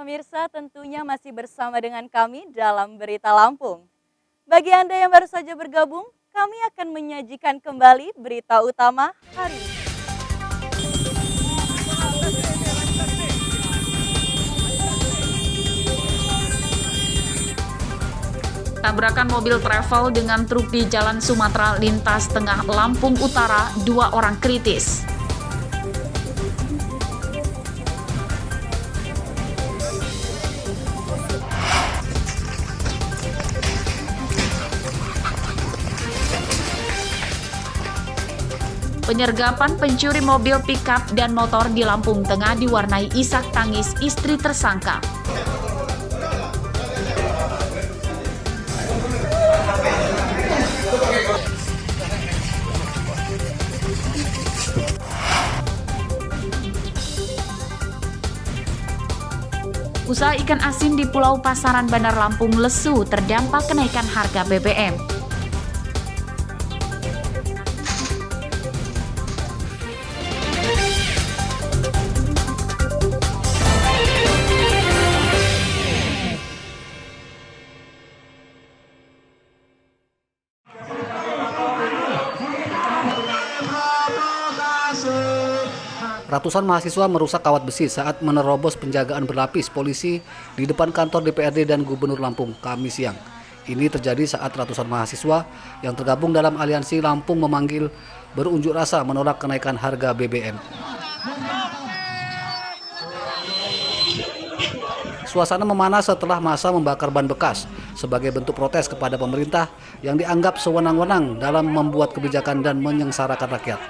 Pemirsa tentunya masih bersama dengan kami dalam Berita Lampung. Bagi Anda yang baru saja bergabung, kami akan menyajikan kembali berita utama hari ini. Tabrakan mobil travel dengan truk di Jalan Sumatera lintas tengah Lampung Utara, 2 orang kritis. Penyergapan pencuri mobil pickup dan motor di Lampung Tengah diwarnai isak tangis istri tersangka. Usaha ikan asin di Pulau Pasaran Bandar Lampung lesu terdampak kenaikan harga BBM. Ratusan mahasiswa merusak kawat besi saat menerobos penjagaan berlapis polisi di depan kantor DPRD dan Gubernur Lampung Kamis siang. Ini terjadi saat ratusan mahasiswa yang tergabung dalam aliansi Lampung memanggil berunjuk rasa menolak kenaikan harga BBM. Suasana memanas setelah massa membakar ban bekas sebagai bentuk protes kepada pemerintah yang dianggap sewenang-wenang dalam membuat kebijakan dan menyengsarakan rakyat.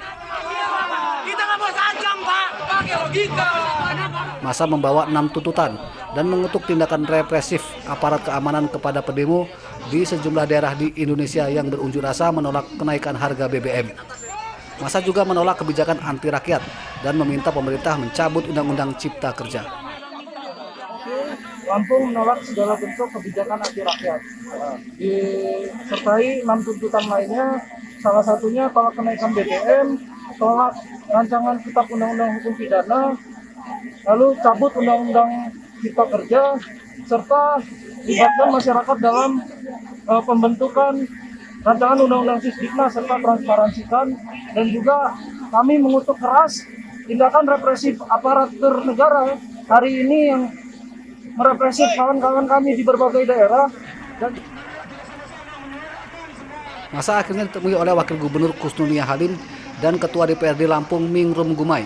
Massa membawa 6 tuntutan dan mengutuk tindakan represif aparat keamanan kepada pendemo di sejumlah daerah di Indonesia yang berunjuk rasa menolak kenaikan harga BBM. Massa juga menolak kebijakan anti rakyat dan meminta pemerintah mencabut Undang-Undang Cipta Kerja. Lampung menolak segala bentuk kebijakan anti rakyat. Disertai 6 tuntutan lainnya, salah satunya tolak kenaikan BBM, tolak rancangan kitab Undang-Undang Hukum Pidana, lalu cabut Undang-Undang Cipta Kerja, serta libatkan masyarakat dalam pembentukan rancangan Undang-Undang Sisdiknas serta transparansikan, dan juga kami mengutuk keras tindakan represif aparatur negara hari ini yang merepresif kawan-kawan kami di berbagai daerah. Massa akhirnya ditemui oleh Wakil Gubernur Kusnulia Halim dan Ketua DPRD Lampung Mingrum Gumai.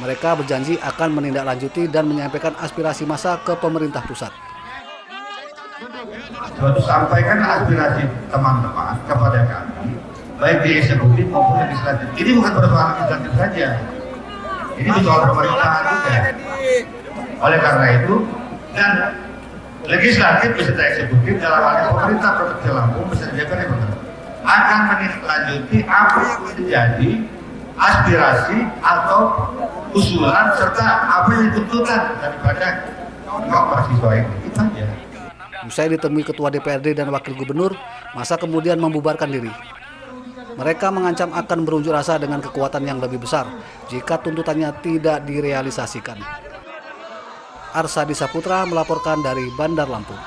Mereka berjanji akan menindaklanjuti dan menyampaikan aspirasi massa ke pemerintah pusat. Suatu sampaikan aspirasi teman-teman kepada kami, baik di eksekutif maupun legislatif. Ini bukan persoalan legislatif saja, ini soal pemerintahan juga. Oleh karena itu, dan legislatif beserta eksekutif dalam hal ini pemerintah Provinsi Lampung beserta DPR akan menindaklanjuti apa yang menjadi aspirasi atau usulan serta apa yang tuntutan daripada mahasiswa ini. Itu aja. Usai ditemui Ketua DPRD dan Wakil Gubernur, massa kemudian membubarkan diri. Mereka mengancam akan berunjuk rasa dengan kekuatan yang lebih besar jika tuntutannya tidak direalisasikan. Arsadi Saputra melaporkan dari Bandar Lampung.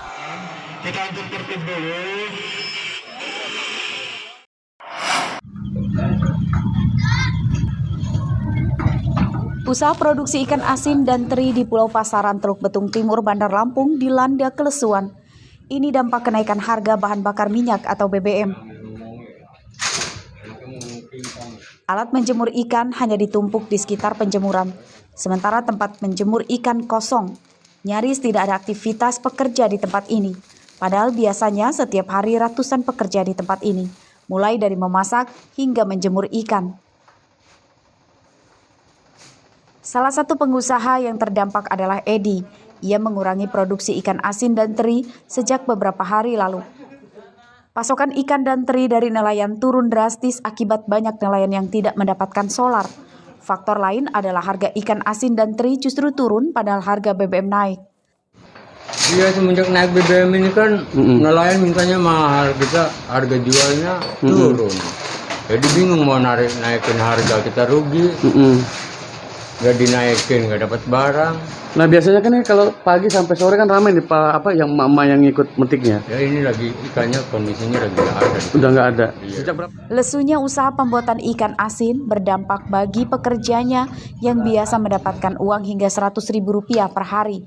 Usaha produksi ikan asin dan teri di Pulau Pasaran, Teluk Betung Timur, Bandar Lampung dilanda kelesuan. Ini dampak kenaikan harga bahan bakar minyak atau BBM. Alat menjemur ikan hanya ditumpuk di sekitar penjemuran, sementara tempat menjemur ikan kosong. Nyaris tidak ada aktivitas pekerja di tempat ini. Padahal biasanya setiap hari ratusan pekerja di tempat ini, mulai dari memasak hingga menjemur ikan. Salah satu pengusaha yang terdampak adalah Edi. Ia mengurangi produksi ikan asin dan teri sejak beberapa hari lalu. Pasokan ikan dan teri dari nelayan turun drastis akibat banyak nelayan yang tidak mendapatkan solar. Faktor lain adalah harga ikan asin dan teri justru turun padahal harga BBM naik. Iya, semenjak naik BBM ini kan nelayan mintanya mahal, kita harga jualnya turun. Jadi bingung mau naikin harga, kita rugi. nggak dinaikin, nggak dapat barang. Nah biasanya kan kalau pagi sampai sore kan ramai nih Pak, yang mama yang ikut metiknya. Ya ini lagi ikannya kondisinya lagi nggak ada. Udah nggak ada. Iya. Sejak berapa? Lesunya usaha pembuatan ikan asin berdampak bagi pekerjanya yang biasa mendapatkan uang hingga Rp100.000 per hari.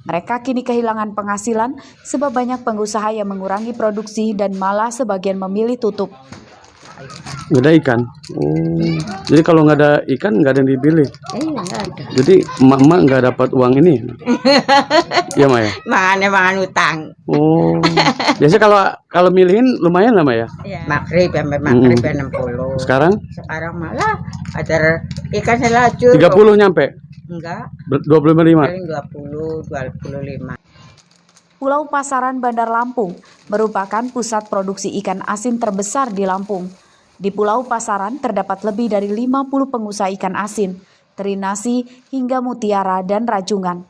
Mereka kini kehilangan penghasilan sebab banyak pengusaha yang mengurangi produksi dan malah sebagian memilih tutup. Nggak ada ikan. Oh, jadi kalau nggak ada ikan nggak ada yang dipilih. Nggak ada. Jadi emak nggak dapat uang ini. Iya Mak ya. Mangan utang. Oh, biasanya kalau milihin lumayan lah Mak ya. Makrib sampai makrib 60. Sekarang Sekarang malah ada ikan selacur. 30 nyampe. Enggak, 25. paling 20, 25. Pulau Pasaran Bandar Lampung merupakan pusat produksi ikan asin terbesar di Lampung. Di Pulau Pasaran terdapat lebih dari 50 pengusaha ikan asin, terinasi hingga mutiara dan rajungan.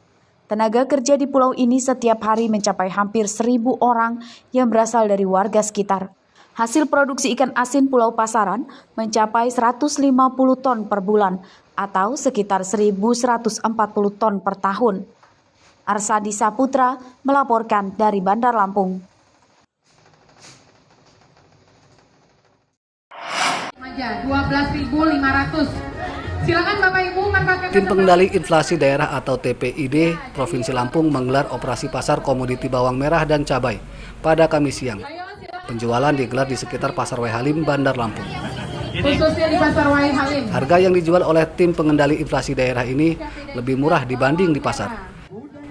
Tenaga kerja di pulau ini setiap hari mencapai hampir 1.000 orang yang berasal dari warga sekitar. Hasil produksi ikan asin Pulau Pasaran mencapai 150 ton per bulan atau sekitar 1.140 ton per tahun. Arsadi Saputra melaporkan dari Bandar Lampung. Aja 12.500. Silakan Bapak Ibu manfaatkan. Tim Pengendali Inflasi Daerah atau TPID Provinsi Lampung menggelar operasi pasar komoditi bawang merah dan cabai pada Kamis siang. Penjualan digelar di sekitar Pasar Wai Halim, Bandar Lampung. Khususnya di Pasar Wai Halim. Harga yang dijual oleh tim pengendali inflasi daerah ini lebih murah dibanding di pasar.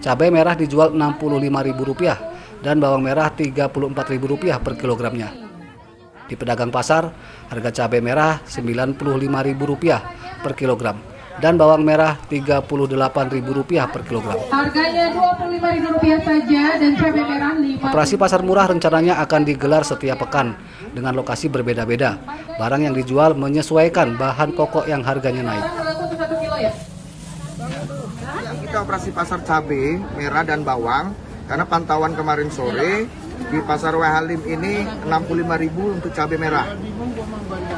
Cabai merah dijual Rp65.000 dan bawang merah Rp34.000 per kilogramnya. Di pedagang pasar, harga cabai merah Rp95.000 per kilogram dan bawang merah Rp38.000 per kilogram. Harganya Rp25.000 saja dan cabai merah 5. Operasi pasar murah rencananya akan digelar setiap pekan dengan lokasi berbeda-beda. Barang yang dijual menyesuaikan bahan pokok yang harganya naik. Kita operasi pasar cabai merah dan bawang karena pantauan kemarin sore di Pasar Wai Halim ini Rp65.000 untuk cabai merah,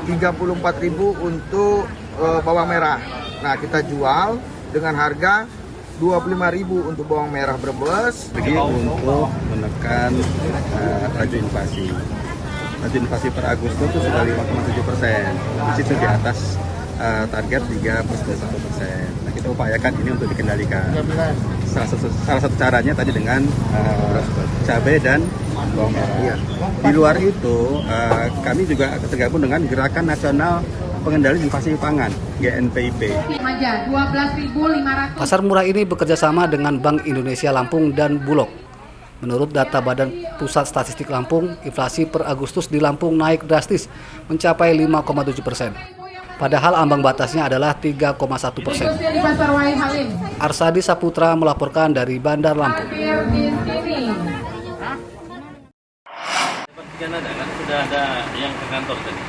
Rp34.000 untuk bawang merah. Nah, kita jual dengan harga Rp25.000 untuk bawang merah Brebes. Lagi untuk menekan laju inflasi. Laju inflasi per Agustus itu sudah 5,7%. Di situ di atas target 3+1%. Nah, kita upayakan ini untuk dikendalikan. Salah satu caranya tadi dengan cabai dan bawang merah. Di luar itu, kami juga tergabung dengan Gerakan Nasional Pengendali Inflasi Pangan (GNPIP). Pasar murah ini bekerja sama dengan Bank Indonesia Lampung dan Bulog. Menurut data Badan Pusat Statistik Lampung, inflasi per Agustus di Lampung naik drastis mencapai 5,7%. Padahal ambang batasnya adalah 3,1%. Arsadi Saputra melaporkan dari Bandar Lampung. Sudah ada yang ke kantor tadi.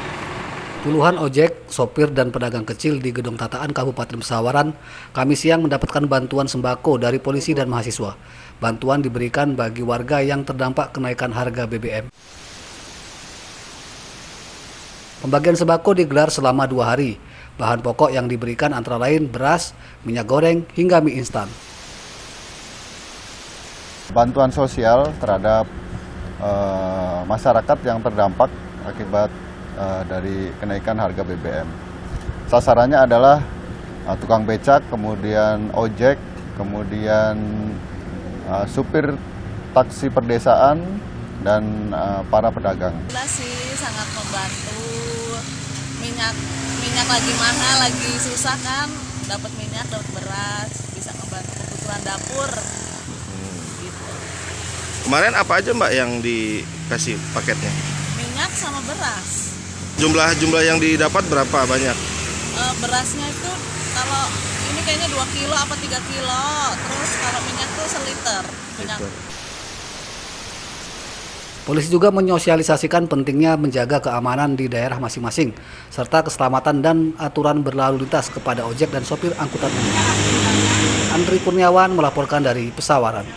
Puluhan ojek, sopir, dan pedagang kecil di Gedung Tataan Kabupaten Pesawaran Kamis siang mendapatkan bantuan sembako dari polisi dan mahasiswa. Bantuan diberikan bagi warga yang terdampak kenaikan harga BBM. Pembagian sembako digelar selama 2 hari. Bahan pokok yang diberikan antara lain beras, minyak goreng, hingga mie instan. Bantuan sosial terhadap masyarakat yang terdampak akibat dari kenaikan harga BBM. Sasarannya adalah tukang becak, kemudian ojek, kemudian supir taksi perdesaan, dan para pedagang. Sih sangat membantu. Minyak lagi mahal, lagi susah kan, dapat minyak, dapat beras, bisa ngebantu kebutuhan dapur. Gitu. Kemarin apa aja Mbak yang dikasih paketnya? Minyak sama beras. Jumlah yang didapat berapa banyak? Berasnya itu kalau ini kayaknya 2 kilo apa 3 kilo, terus kalau minyak tuh seliter. Minyak. Polisi juga menyosialisasikan pentingnya menjaga keamanan di daerah masing-masing, serta keselamatan dan aturan berlalu lintas kepada ojek dan sopir angkutan umum. Andri Kurniawan melaporkan dari Pesawaran.